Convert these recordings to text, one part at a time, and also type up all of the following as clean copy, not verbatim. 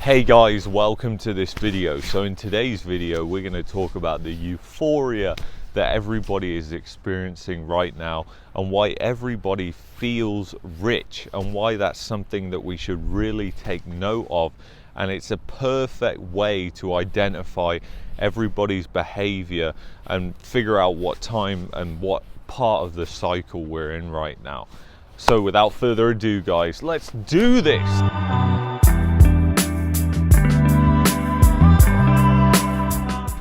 Hey guys, welcome to this video. So in today's video, we're going to talk about the euphoria that everybody is experiencing right now and why everybody feels rich and why that's something that we should really take note of. And it's a perfect way to identify everybody's behavior and figure out what time and what part of the cycle we're in right now. So without further ado, guys, let's do this.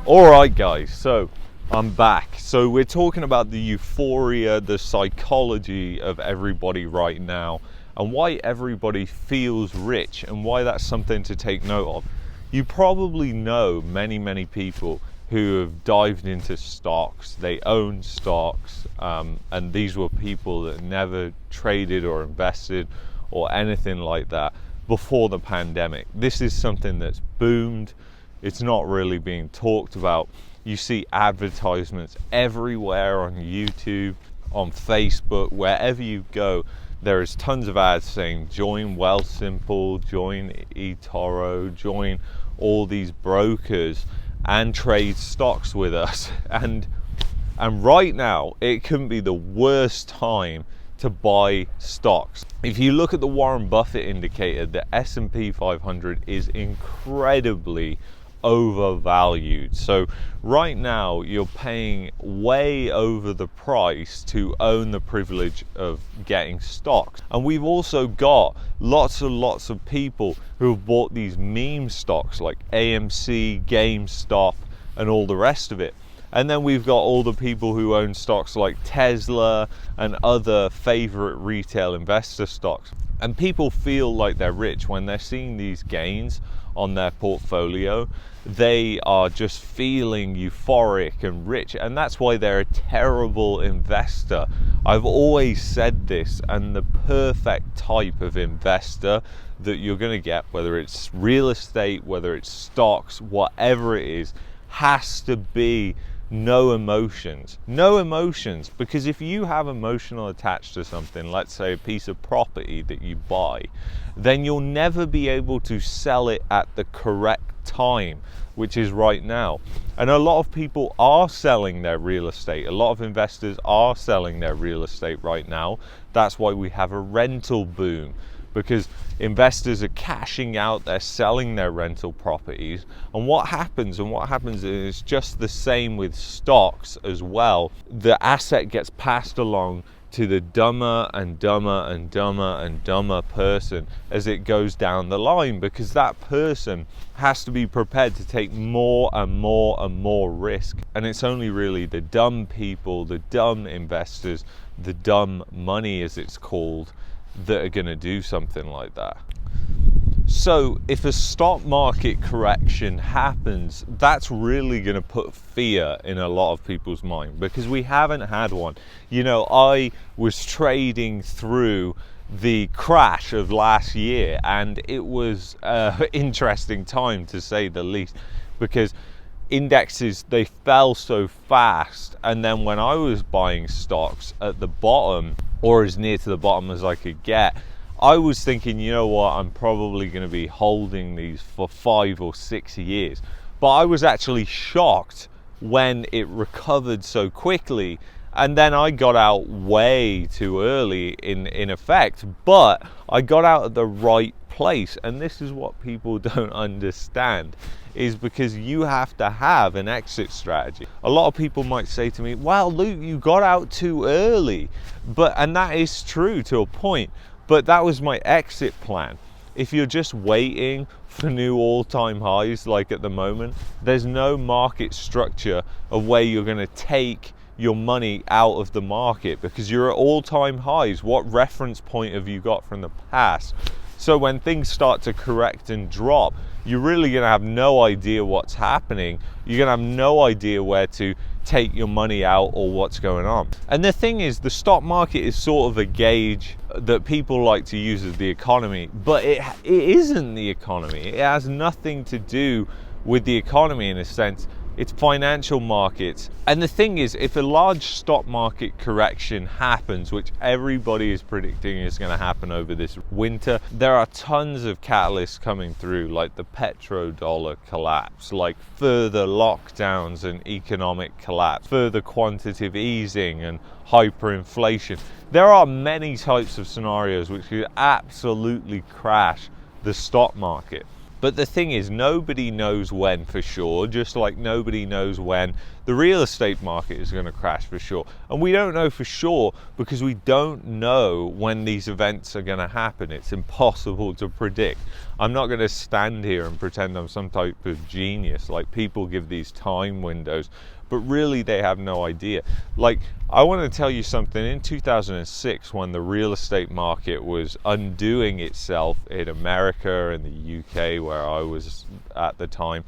Alright guys, so I'm back. So we're talking about the euphoria, the psychology of everybody right now and why everybody feels rich and why that's something to take note of. You probably know many people who have dived into stocks. They own stocks and these were people that never traded or invested or anything like that before the pandemic. This is something that's boomed. It's not really being talked about. You see advertisements everywhere on YouTube, on Facebook, wherever you go. There is tons of ads saying join Wealthsimple, join eToro, join all these brokers and trade stocks with us. And right now it can be the worst time to buy stocks. If you look at the Warren Buffett indicator, the S&P 500 is incredibly overvalued. So right now you're paying way over the price to own the privilege of getting stocks. And we've also got lots of people who have bought these meme stocks like AMC, GameStop and all the rest of it. And then we've got all the people who own stocks like Tesla and other favorite retail investor stocks. And people feel like they're rich when they're seeing these gains on their portfolio. They are just feeling euphoric and rich, and that's why they're a terrible investor. I've always said this, and the perfect type of investor that you're going to get, whether it's real estate, whether it's stocks, whatever it is, has to be no emotions, because if you have emotional attached to something, let's say a piece of property that you buy, then you'll never be able to sell it at the correct time, which is right now. And a lot of people are selling their real estate. A lot of investors are selling their real estate right now. That's why we have a rental boom, because investors are cashing out, they're selling their rental properties. And what happens is just the same with stocks as well. The asset gets passed along to the dumber and dumber person as it goes down the line, because that person has to be prepared to take more and more risk. And it's only really the dumb people, the dumb investors, the dumb money as it's called, that are going to do something like that. So if a stock market correction happens, that's really going to put fear in a lot of people's mind, because we haven't had one. You know, I was trading through the crash of last year, and it was an interesting time to say the least, because indexes, they fell so fast. And then when I was buying stocks at the bottom, or as near to the bottom as I could get, I was thinking, you know what, I'm probably going to be holding these for 5 or 6 years. But I was actually shocked when it recovered so quickly. And then I got out way too early in effect, but I got out at the right place. And this is what people don't understand, is because you have to have an exit strategy. A lot of people might say to me, well, Luke, you got out too early. And that is true to a point, but that was my exit plan. If you're just waiting for new all-time highs, like at the moment, there's no market structure of where you're going to take your money out of the market, because you're at all-time highs. What reference point have you got from the past? So when things start to correct and drop, you're really going to have no idea what's happening. You're going to have no idea where to take your money out or what's going on. And the thing is, the stock market is sort of a gauge that people like to use as the economy, but it isn't the economy. It has nothing to do with the economy in a sense. it's financial markets. And the thing is, if a large stock market correction happens, which everybody is predicting is going to happen over this winter, there are tons of catalysts coming through, like the petrodollar collapse, like further lockdowns and economic collapse, further quantitative easing and hyperinflation. There are many types of scenarios which could absolutely crash the stock market. But the thing is, nobody knows when for sure, just like nobody knows when the real estate market is going to crash for sure. And we don't know for sure because we don't know when these events are going to happen. It's impossible to predict. I'm not going to stand here and pretend I'm some type of genius. Like, people give these time windows, but really they have no idea. Like, I want to tell you something. In 2006, when the real estate market was undoing itself in America and the UK, where I was at the time,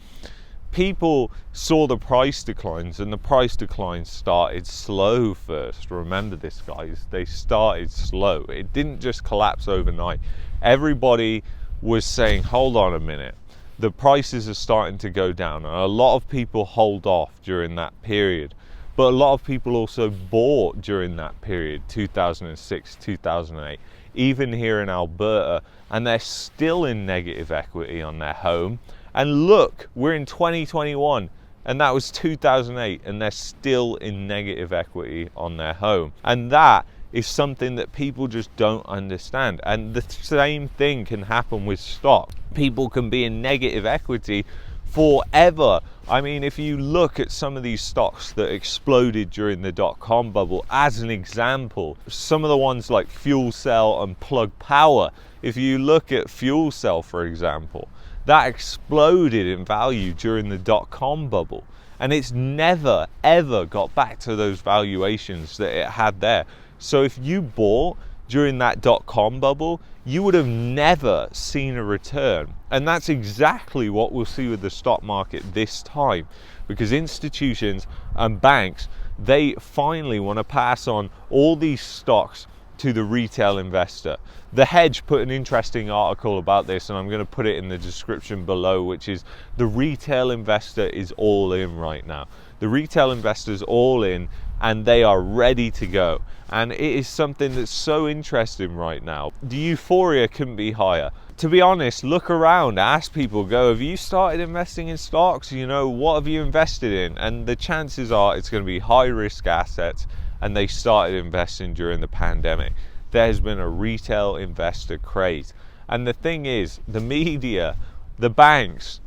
people saw the price declines, and the price declines started slow first. Remember this, guys. They started slow. It didn't just collapse overnight. Everybody was saying, hold on a minute, the prices are starting to go down, and a lot of people hold off during that period. But a lot of people also bought during that period, 2006, 2008, even here in Alberta, and they're still in negative equity on their home. And look, we're in 2021, and that was 2008, and they're still in negative equity on their home. And that is something that people just don't understand. And the same thing can happen with stock. People can be in negative equity forever. I mean, if you look at some of these stocks that exploded during the dot-com bubble, as an example, some of the ones like Fuel Cell and Plug Power, if you look at Fuel Cell, for example, that exploded in value during the dot-com bubble, and it's never ever got back to those valuations that it had there. So if you bought during that dot-com bubble, you would have never seen a return. And that's exactly what we'll see with the stock market this time, because institutions and banks, they finally want to pass on all these stocks to the retail investor. The Hedge put an interesting article about this, and I'm going to put it in the description below, which is the retail investor is all in right now. The retail investor's all in, and they are ready to go. And it is something that's so interesting right now. The euphoria couldn't be higher. To be honest, look around, ask people, go, have you started investing in stocks? You know, what have you invested in? And the chances are it's going to be high risk assets, and they started investing during the pandemic. There's been a retail investor craze. And the thing is, the media, the banks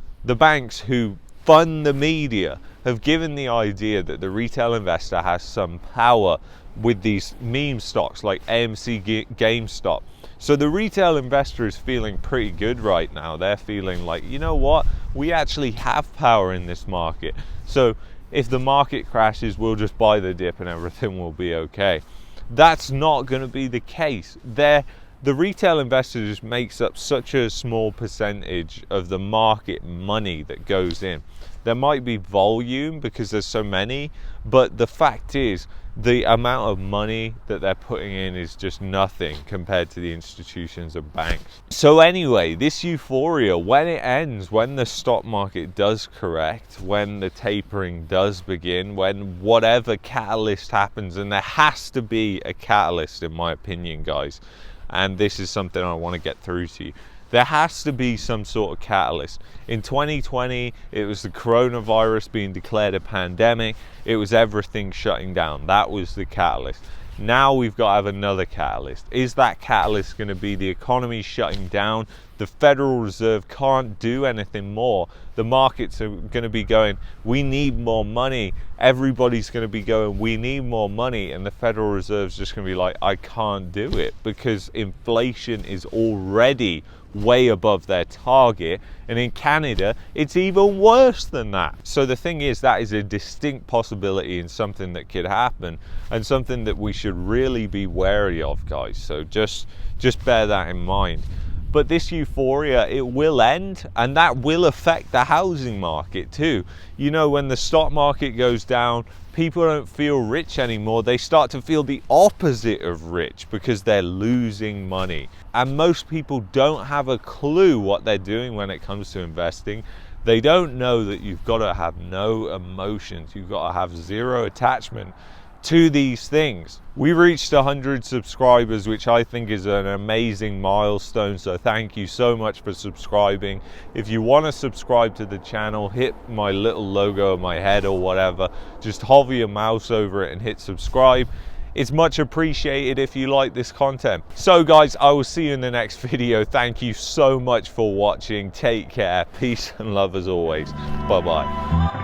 who fund the media have given the idea that the retail investor has some power with these meme stocks like AMC, GameStop. So the retail investor is feeling pretty good right now. They're feeling like, you know what, we actually have power in this market. So if the market crashes, we'll just buy the dip and everything will be okay. That's not going to be the case. The retail investor just makes up such a small percentage of the market money that goes in. There might be volume because there's so many, but the fact is, the amount of money that they're putting in is just nothing compared to the institutions and banks. So anyway, this euphoria, when it ends, when the stock market does correct, when the tapering does begin, when whatever catalyst happens, and there has to be a catalyst in my opinion, guys, and this is something I want to get through to you. There has to be some sort of catalyst. In 2020, it was the coronavirus being declared a pandemic. It was everything shutting down. That was the catalyst. Now we've got to have another catalyst. Is that catalyst going to be the economy shutting down? The Federal Reserve can't do anything more. The markets are going to be going, we need more money. Everybody's going to be going, we need more money. And the Federal Reserve's just going to be like, I can't do it, because inflation is already way above their target, and in Canada it's even worse than that. So the thing is, that is a distinct possibility and something that could happen, and something that we should really be wary of, guys. So just bear that in mind. But this euphoria, it will end, and that will affect the housing market too. You know, when the stock market goes down, people don't feel rich anymore. They start to feel the opposite of rich because they're losing money. And most people don't have a clue what they're doing when it comes to investing. They don't know that you've got to have no emotions. You've got to have zero attachment to these things. We reached 100 subscribers, which I think is an amazing milestone, so thank you so much for subscribing. If you want to subscribe to the channel, hit my little logo on my head or whatever, just hover your mouse over it and hit subscribe. It's much appreciated if you like this content. So guys, I will see you in the next video. Thank you so much for watching. Take care, peace and love as always. Bye bye.